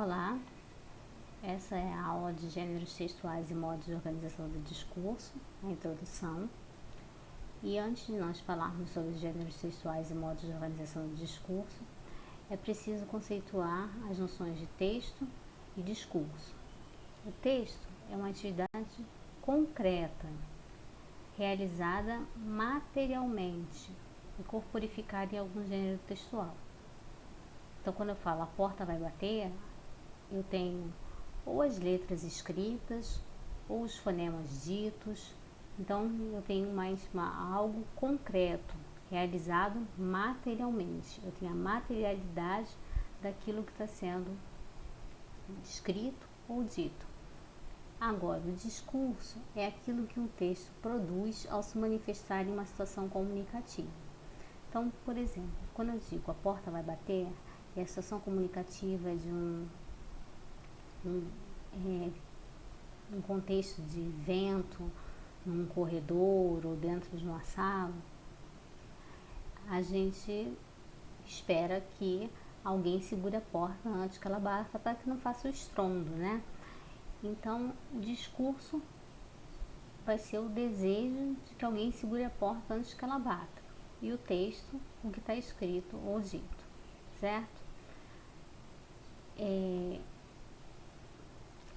Olá, essa é a aula de gêneros textuais e modos de organização do discurso, a introdução. E antes de nós falarmos sobre gêneros textuais e modos de organização do discurso, é preciso conceituar as noções de texto e discurso. O texto é uma atividade concreta, realizada materialmente e corporificada em algum gênero textual. Então, quando eu falo a porta vai bater, eu tenho ou as letras escritas ou os fonemas ditos. Então eu tenho algo concreto, realizado materialmente. Eu tenho a materialidade daquilo que está sendo escrito ou dito. Agora, o discurso é aquilo que um texto produz ao se manifestar em uma situação comunicativa. Então, por exemplo, quando eu digo a porta vai bater, é a situação comunicativa de um contexto de evento, num corredor ou dentro de uma sala. A gente espera que alguém segure a porta antes que ela bata para que não faça o estrondo, né? Então, o discurso vai ser o desejo de que alguém segure a porta antes que ela bata. E o texto, o que está escrito ou dito, certo?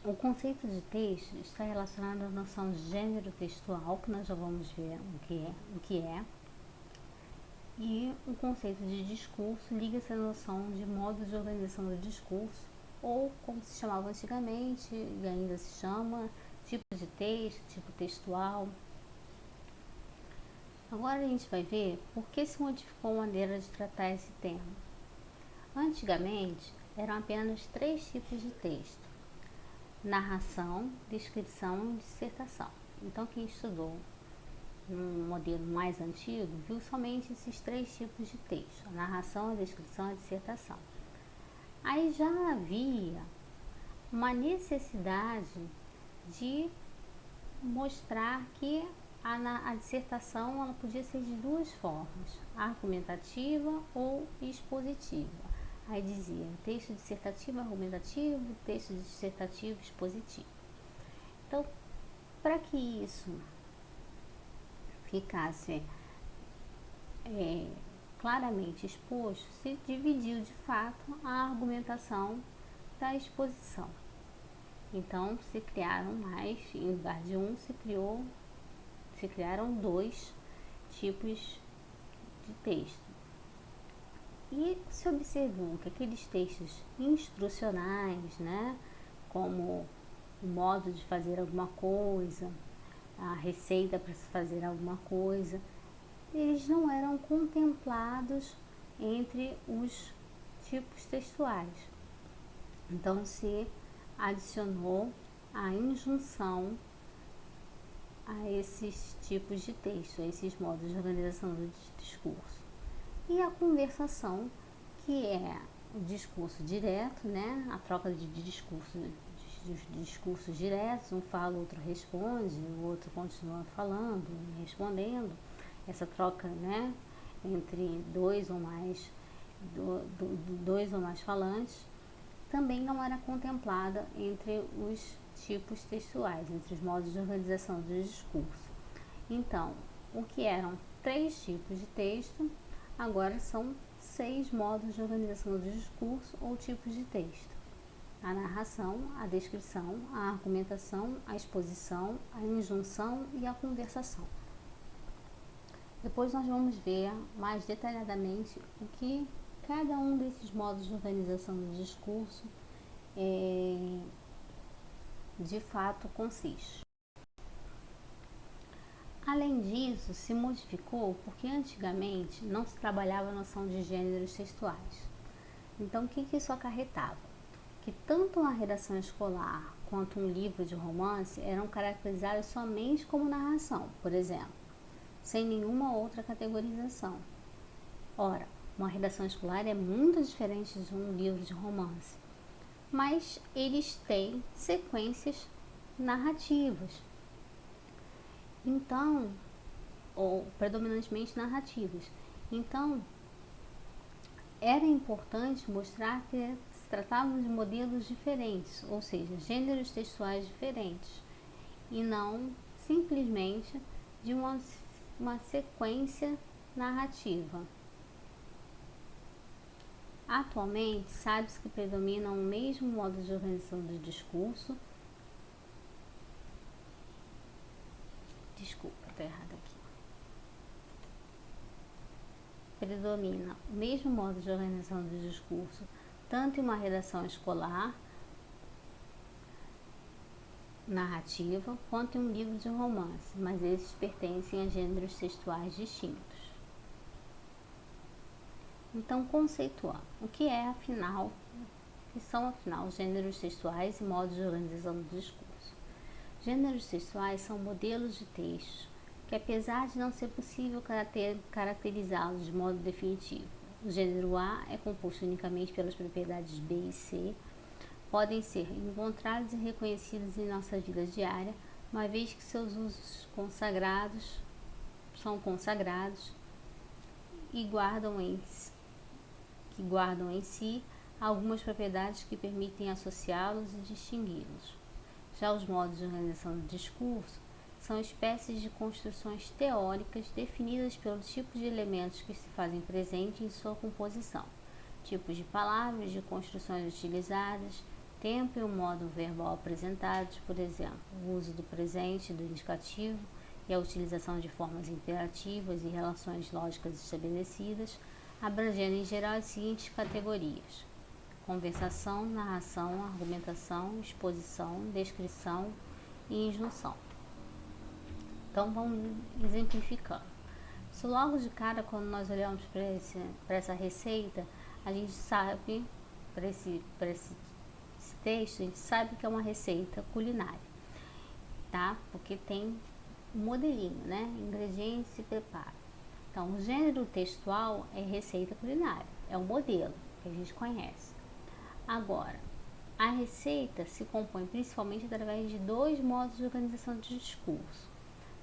O conceito de texto está relacionado à noção de gênero textual, que nós já vamos ver o que é. E o conceito de discurso liga-se à noção de modo de organização do discurso, ou como se chamava antigamente, e ainda se chama, tipo de texto, tipo textual. Agora a gente vai ver por que se modificou a maneira de tratar esse tema. Antigamente, eram apenas 3 tipos de texto: narração, descrição e dissertação. Então, quem estudou um modelo mais antigo viu somente esses 3 tipos de texto: a narração, a descrição e a dissertação. Aí já havia uma necessidade de mostrar que a dissertação ela podia ser de 2 formas: argumentativa ou expositiva. Aí dizia texto dissertativo argumentativo, texto dissertativo expositivo. Então, para que isso ficasse claramente exposto, se dividiu de fato a argumentação da exposição. Então, se criaram em lugar de um, se criaram 2 tipos de texto. E se observou que aqueles textos instrucionais, né, como o modo de fazer alguma coisa, a receita para se fazer alguma coisa, eles não eram contemplados entre os tipos textuais. Então se adicionou a injunção a esses tipos de texto, a esses modos de organização do discurso. E a conversação, que é o discurso direto, né? A troca de discursos diretos, um fala, o outro responde, o outro continua falando e respondendo. Essa troca, né, entre dois ou mais falantes também não era contemplada entre os tipos textuais, entre os modos de organização do discurso. Então, o que eram 3 tipos de texto, agora são 6 modos de organização do discurso ou tipos de texto: a narração, a descrição, a argumentação, a exposição, a injunção e a conversação. Depois nós vamos ver mais detalhadamente o que cada um desses modos de organização do discurso de fato consiste. Além disso, se modificou porque antigamente não se trabalhava a noção de gêneros textuais. Então, o que isso acarretava? Que tanto uma redação escolar quanto um livro de romance eram caracterizados somente como narração, por exemplo, sem nenhuma outra categorização. Ora, uma redação escolar é muito diferente de um livro de romance, mas eles têm sequências narrativas. Então, ou predominantemente narrativas. Então, era importante mostrar que se tratavam de modelos diferentes, ou seja, gêneros textuais diferentes, e não simplesmente de uma sequência narrativa. Atualmente, sabe-se que predomina o mesmo modo de organização do discurso. Desculpa, está errado aqui. Predomina o mesmo modo de organização do discurso, tanto em uma redação escolar, narrativa, quanto em um livro de romance, mas esses pertencem a gêneros textuais distintos. Então, conceituando, o que são afinal gêneros textuais e modos de organização do discurso? Gêneros textuais são modelos de textos que, apesar de não ser possível caracterizá-los de modo definitivo, o gênero A é composto unicamente pelas propriedades B e C, podem ser encontrados e reconhecidos em nossa vida diária, uma vez que seus usos são consagrados e guardam em si algumas propriedades que permitem associá-los e distingui-los. Já os modos de organização do discurso são espécies de construções teóricas definidas pelos tipos de elementos que se fazem presente em sua composição, tipos de palavras, de construções utilizadas, tempo e o modo verbal apresentados, por exemplo, o uso do presente, do indicativo e a utilização de formas imperativas e relações lógicas estabelecidas, abrangendo em geral as seguintes categorias: conversação, narração, argumentação, exposição, descrição e injunção. Então vamos exemplificando. Se logo de cara, quando nós olhamos para essa receita, a gente sabe, para esse texto, a gente sabe que é uma receita culinária, tá? Porque tem um modelinho, né? Ingredientes e preparo. Então, o gênero textual é receita culinária, é um modelo que a gente conhece. Agora, a receita se compõe principalmente através de dois modos de organização de discurso.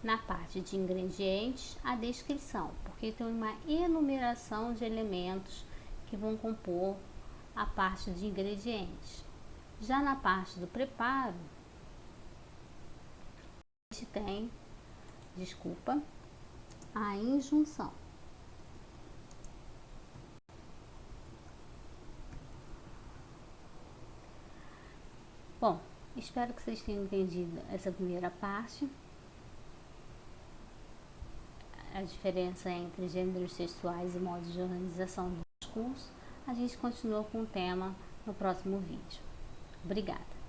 Na parte de ingredientes, a descrição, porque tem uma enumeração de elementos que vão compor a parte de ingredientes. Já na parte do preparo, a gente tem, a injunção. Bom, espero que vocês tenham entendido essa primeira parte. A diferença entre gêneros textuais e modos de organização do discurso. A gente continua com o tema no próximo vídeo. Obrigada!